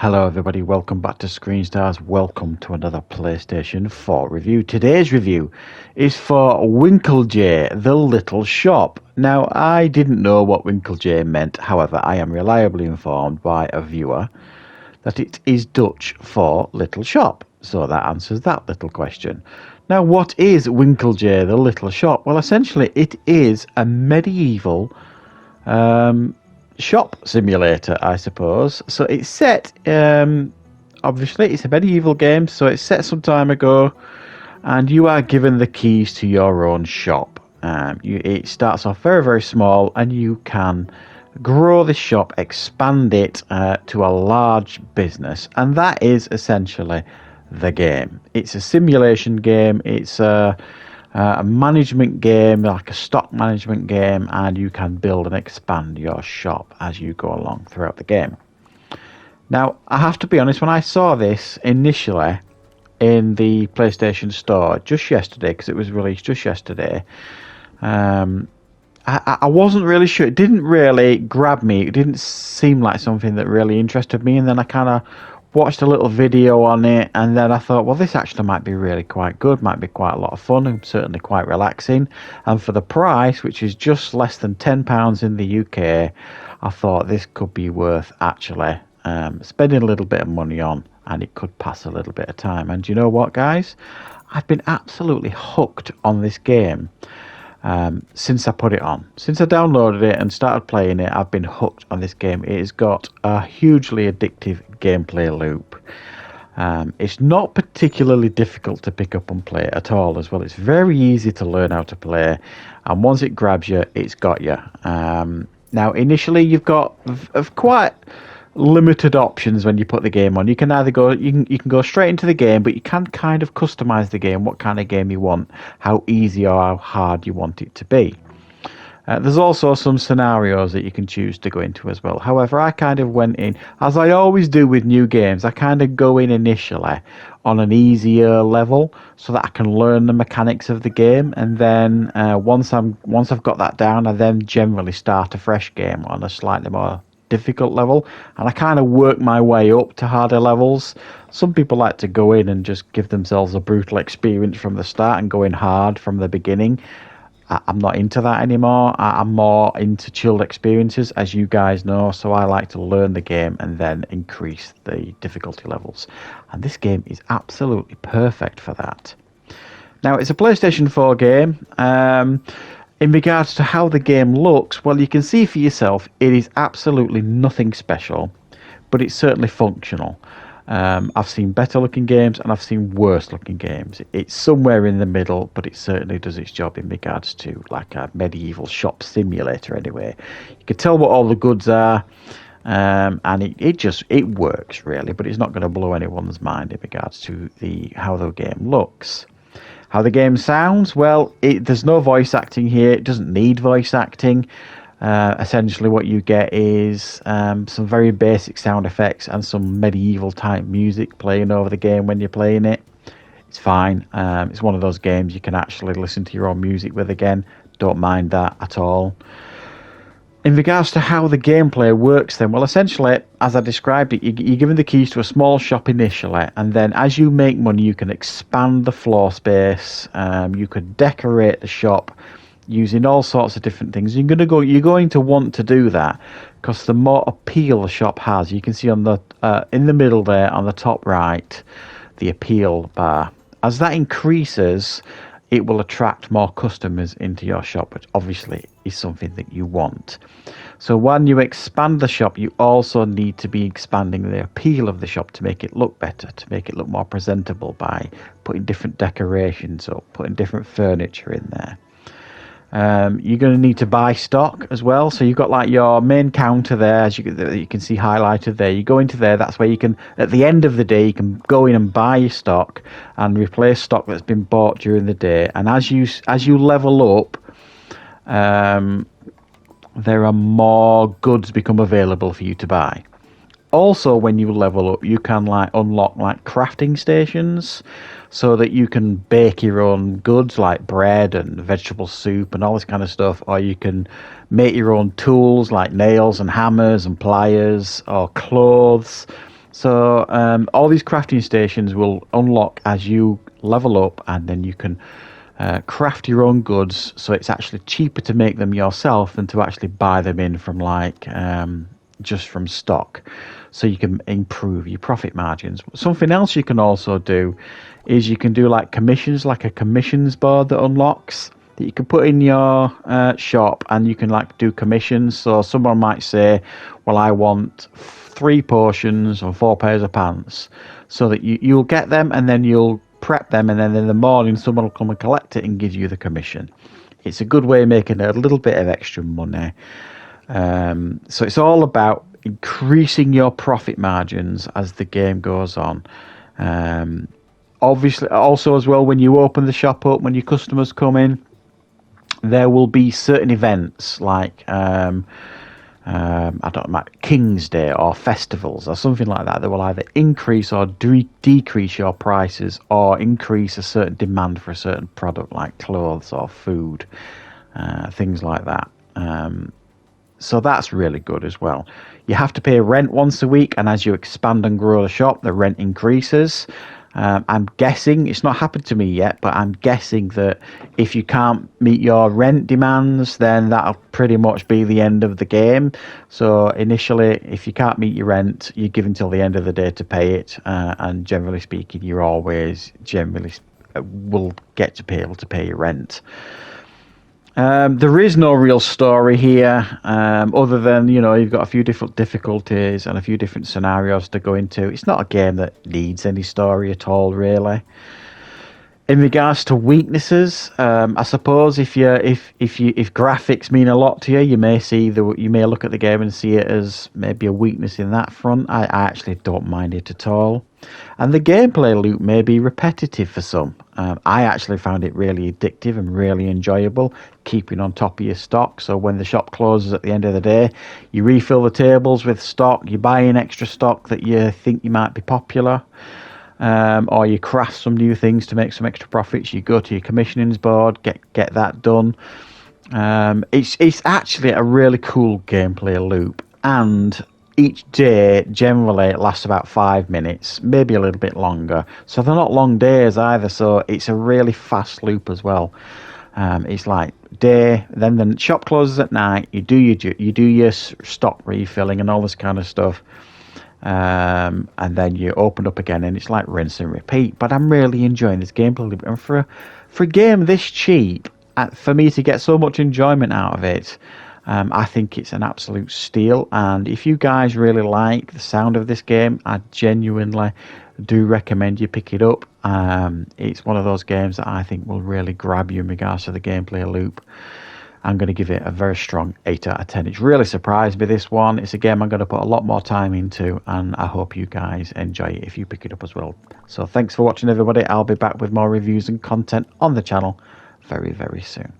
Hello everybody, welcome back to Screenstars. Welcome to another PlayStation 4 review. Today's review is for Winkeltje, the little shop. Now, I didn't know what Winkeltje meant, however, I am reliably informed by a viewer that it is Dutch for little shop. So that answers that little question. Now, what is Winkeltje, the little shop? Well, essentially, it is a medieval shop simulator, I suppose. So it's set, obviously, it's a medieval game, so it's set some time ago, and you are given the keys to your own shop. It starts off very, very small, and you can grow the shop, expand it to a large business, and that is essentially the game. It's a simulation game. It's a management game, like a stock management game, and you can build and expand your shop as you go along throughout the game. Now, I have to be honest, when I saw this initially in the PlayStation Store just yesterday, because it was released just yesterday, I wasn't really sure. It didn't really grab me. It didn't seem like something that really interested me, and then I kind of watched a little video on it, and then I thought, well, this actually might be really quite good, might be quite a lot of fun, and certainly quite relaxing. And for the price, which is just less than £10 in the UK, I thought this could be worth actually spending a little bit of money on, and it could pass a little bit of time. And you know what, guys? I've been absolutely hooked on this game. Since I put it on. Since I downloaded it and started playing it, I've been hooked on this game. It has got a hugely addictive gameplay loop. It's not particularly difficult to pick up and play at all as well. It's very easy to learn how to play, and once it grabs you, it's got you. Now, initially, you've got quite limited options when you put the game on. You can either go, you can go straight into the game, but you can kind of customize the game, what kind of game you want, how easy or how hard you want it to be. There's also some scenarios that you can choose to go into as well. However, I kind of went in, as I always do with new games, I kind of go in initially on an easier level so that I can learn the mechanics of the game, and then once I've got that down, I then generally start a fresh game on a slightly more difficult level, and I kind of work my way up to harder levels. Some people like to go in and just give themselves a brutal experience from the start and go in hard from the beginning. I'm not into that anymore. I'm more into chilled experiences, as you guys know, so I like to learn the game and then increase the difficulty levels, and this game is absolutely perfect for that. Now, it's a PlayStation 4 game. In regards to how the game looks, well, you can see for yourself, it is absolutely nothing special, but it's certainly functional. I've seen better looking games and I've seen worse looking games. It's somewhere in the middle, but it certainly does its job in regards to like a medieval shop simulator anyway. You can tell what all the goods are, and it works really, but it's not going to blow anyone's mind in regards to how the game looks. How the game sounds? Well, there's no voice acting here. It doesn't need voice acting. Essentially, what you get is some very basic sound effects and some medieval type music playing over the game when you're playing it. It's fine. It's one of those games you can actually listen to your own music with again. Don't mind that at all. In regards to how the gameplay works then, well, essentially, as I described it, you're given the keys to a small shop initially, and then as you make money, you can expand the floor space, you could decorate the shop using all sorts of different things. You're going to want to do that, because the more appeal the shop has, you can see on the in the middle there, on the top right, the appeal bar. As that increases, it will attract more customers into your shop, which obviously is something that you want. So when you expand the shop, you also need to be expanding the appeal of the shop to make it look better, to make it look more presentable by putting different decorations up, putting different furniture in there. You're going to need to buy stock as well. So you've got like your main counter there, as you can see highlighted there. You go into there, that's where you can, at the end of the day, you can go in and buy your stock and replace stock that's been bought during the day. And as you level up, there are more goods become available for you to buy. Also, when you level up, you can like unlock like crafting stations, so that you can bake your own goods like bread and vegetable soup and all this kind of stuff, or you can make your own tools like nails and hammers and pliers, or clothes. So all these crafting stations will unlock as you level up, and then you can craft your own goods. So it's actually cheaper to make them yourself than to actually buy them in from like just from stock. So you can improve your profit margins. Something else you can also do is you can do like commissions, like a commissions board that unlocks, that you can put in your shop, and you can like do commissions. So someone might say, well, I want 3 potions or 4 pairs of pants, so that you'll get them, and then you'll prep them, and then in the morning someone will come and collect it and give you the commission. It's a good way of making a little bit of extra money. So it's all about increasing your profit margins as the game goes on. Obviously, also as well, when you open the shop up, when your customers come in, there will be certain events like I don't know, King's Day or festivals or something like that will either increase or decrease your prices, or increase a certain demand for a certain product like clothes or food, things like that. So that's really good as well. You have to pay rent once a week, and as you expand and grow the shop, the rent increases. I'm guessing, it's not happened to me yet, but I'm guessing that if you can't meet your rent demands, then that'll pretty much be the end of the game. So initially, if you can't meet your rent, you're given till the end of the day to pay it. And generally speaking, you're always will get to be able to pay your rent. There is no real story here, other than, you've got a few different difficulties and a few different scenarios to go into. It's not a game that needs any story at all, really. In regards to weaknesses, I suppose if graphics mean a lot to you, you may look at the game and see it as maybe a weakness in that front. I actually don't mind it at all. And the gameplay loop may be repetitive for some. I actually found it really addictive and really enjoyable, keeping on top of your stock. So when the shop closes at the end of the day, you refill the tables with stock, you buy in extra stock that you think you might be popular, or you craft some new things to make some extra profits. You go to your commissionings board, get that done. It's actually a really cool gameplay loop, and each day generally lasts about 5 minutes, maybe a little bit longer. So they're not long days either. So it's a really fast loop as well. It's like day, then the shop closes at night. You do your stock refilling and all this kind of stuff, and then you open up again, and it's like rinse and repeat. But I'm really enjoying this gameplay loop, and for a game this cheap, for me to get so much enjoyment out of it, I think it's an absolute steal. And if you guys really like the sound of this game, I genuinely do recommend you pick it up. It's one of those games that I think will really grab you in regards to the gameplay loop. I'm going to give it a very strong 8 out of 10. It's really surprised me, this one. It's a game I'm going to put a lot more time into, and I hope you guys enjoy it if you pick it up as well. So thanks for watching, everybody. I'll be back with more reviews and content on the channel very, very soon.